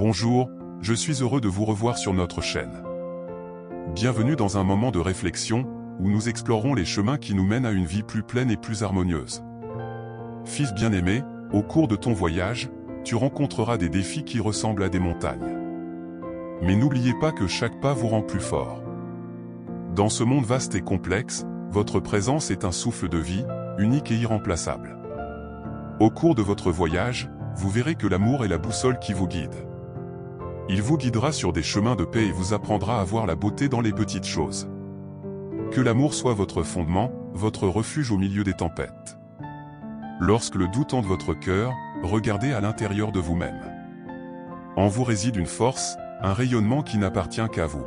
Bonjour, je suis heureux de vous revoir sur notre chaîne. Bienvenue dans un moment de réflexion, où nous explorons les chemins qui nous mènent à une vie plus pleine et plus harmonieuse. Fils bien-aimé, au cours de ton voyage, tu rencontreras des défis qui ressemblent à des montagnes. Mais n'oubliez pas que chaque pas vous rend plus fort. Dans ce monde vaste et complexe, votre présence est un souffle de vie, unique et irremplaçable. Au cours de votre voyage, vous verrez que l'amour est la boussole qui vous guide. Il vous guidera sur des chemins de paix et vous apprendra à voir la beauté dans les petites choses. Que l'amour soit votre fondement, votre refuge au milieu des tempêtes. Lorsque le doute hante votre cœur, regardez à l'intérieur de vous-même. En vous réside une force, un rayonnement qui n'appartient qu'à vous.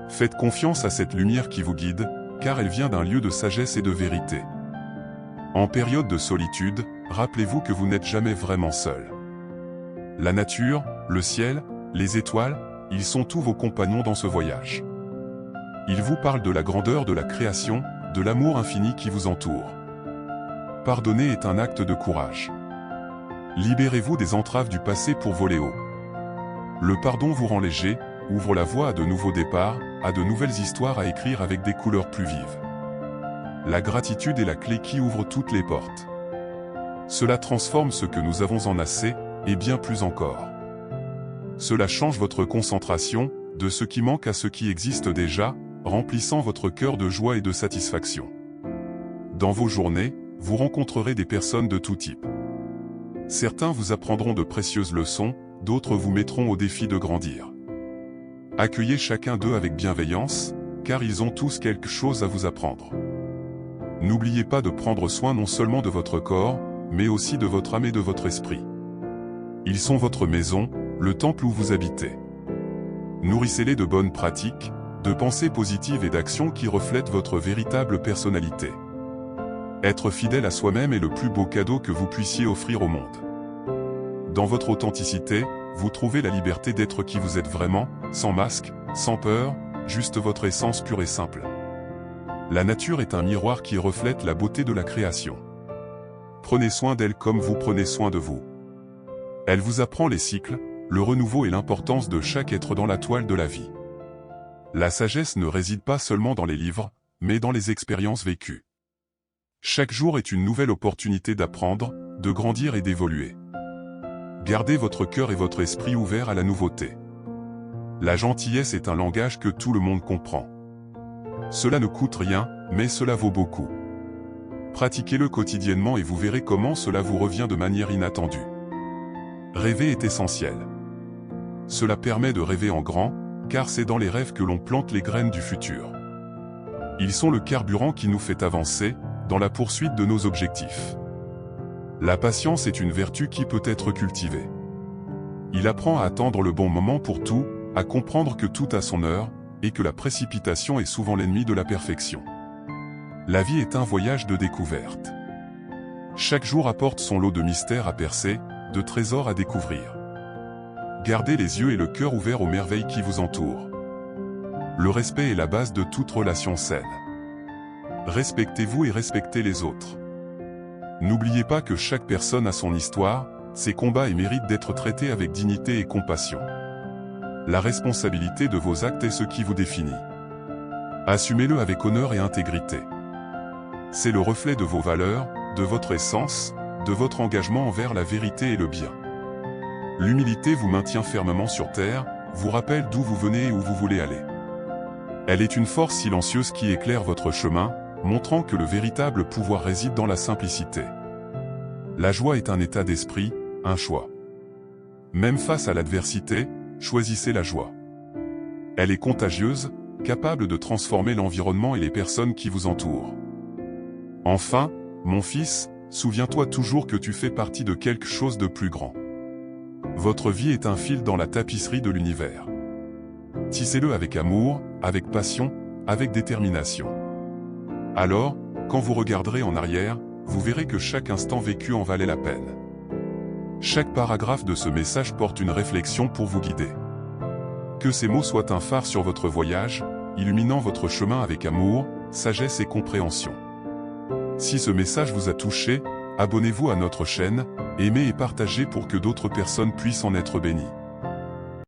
Faites confiance à cette lumière qui vous guide, car elle vient d'un lieu de sagesse et de vérité. En période de solitude, rappelez-vous que vous n'êtes jamais vraiment seul. La nature, le ciel, les étoiles, ils sont tous vos compagnons dans ce voyage. Ils vous parlent de la grandeur de la création, de l'amour infini qui vous entoure. Pardonner est un acte de courage. Libérez-vous des entraves du passé pour voler haut. Le pardon vous rend léger, ouvre la voie à de nouveaux départs, à de nouvelles histoires à écrire avec des couleurs plus vives. La gratitude est la clé qui ouvre toutes les portes. Cela transforme ce que nous avons en assez, et bien plus encore. Cela change votre concentration, de ce qui manque à ce qui existe déjà, remplissant votre cœur de joie et de satisfaction. Dans vos journées, vous rencontrerez des personnes de tout type. Certains vous apprendront de précieuses leçons, d'autres vous mettront au défi de grandir. Accueillez chacun d'eux avec bienveillance, car ils ont tous quelque chose à vous apprendre. N'oubliez pas de prendre soin non seulement de votre corps, mais aussi de votre âme et de votre esprit. Ils sont votre maison, le temple où vous habitez. Nourrissez-les de bonnes pratiques, de pensées positives et d'actions qui reflètent votre véritable personnalité. Être fidèle à soi-même est le plus beau cadeau que vous puissiez offrir au monde. Dans votre authenticité, vous trouvez la liberté d'être qui vous êtes vraiment, sans masque, sans peur, juste votre essence pure et simple. La nature est un miroir qui reflète la beauté de la création. Prenez soin d'elle comme vous prenez soin de vous. Elle vous apprend les cycles, le renouveau et l'importance de chaque être dans la toile de la vie. La sagesse ne réside pas seulement dans les livres, mais dans les expériences vécues. Chaque jour est une nouvelle opportunité d'apprendre, de grandir et d'évoluer. Gardez votre cœur et votre esprit ouverts à la nouveauté. La gentillesse est un langage que tout le monde comprend. Cela ne coûte rien, mais cela vaut beaucoup. Pratiquez-le quotidiennement et vous verrez comment cela vous revient de manière inattendue. Rêver est essentiel. Cela permet de rêver en grand, car c'est dans les rêves que l'on plante les graines du futur. Ils sont le carburant qui nous fait avancer, dans la poursuite de nos objectifs. La patience est une vertu qui peut être cultivée. Il apprend à attendre le bon moment pour tout, à comprendre que tout a son heure, et que la précipitation est souvent l'ennemi de la perfection. La vie est un voyage de découverte. Chaque jour apporte son lot de mystères à percer, de trésors à découvrir. Gardez les yeux et le cœur ouverts aux merveilles qui vous entourent. Le respect est la base de toute relation saine. Respectez-vous et respectez les autres. N'oubliez pas que chaque personne a son histoire, ses combats et méritent d'être traités avec dignité et compassion. La responsabilité de vos actes est ce qui vous définit. Assumez-le avec honneur et intégrité. C'est le reflet de vos valeurs, de votre essence, de votre engagement envers la vérité et le bien. L'humilité vous maintient fermement sur terre, vous rappelle d'où vous venez et où vous voulez aller. Elle est une force silencieuse qui éclaire votre chemin, montrant que le véritable pouvoir réside dans la simplicité. La joie est un état d'esprit, un choix. Même face à l'adversité, choisissez la joie. Elle est contagieuse, capable de transformer l'environnement et les personnes qui vous entourent. Enfin, mon fils, souviens-toi toujours que tu fais partie de quelque chose de plus grand. Votre vie est un fil dans la tapisserie de l'univers. Tissez-le avec amour, avec passion, avec détermination. Alors, quand vous regarderez en arrière, vous verrez que chaque instant vécu en valait la peine. Chaque paragraphe de ce message porte une réflexion pour vous guider. Que ces mots soient un phare sur votre voyage, illuminant votre chemin avec amour, sagesse et compréhension. Si ce message vous a touché, abonnez-vous à notre chaîne, aimez et partagez pour que d'autres personnes puissent en être bénies.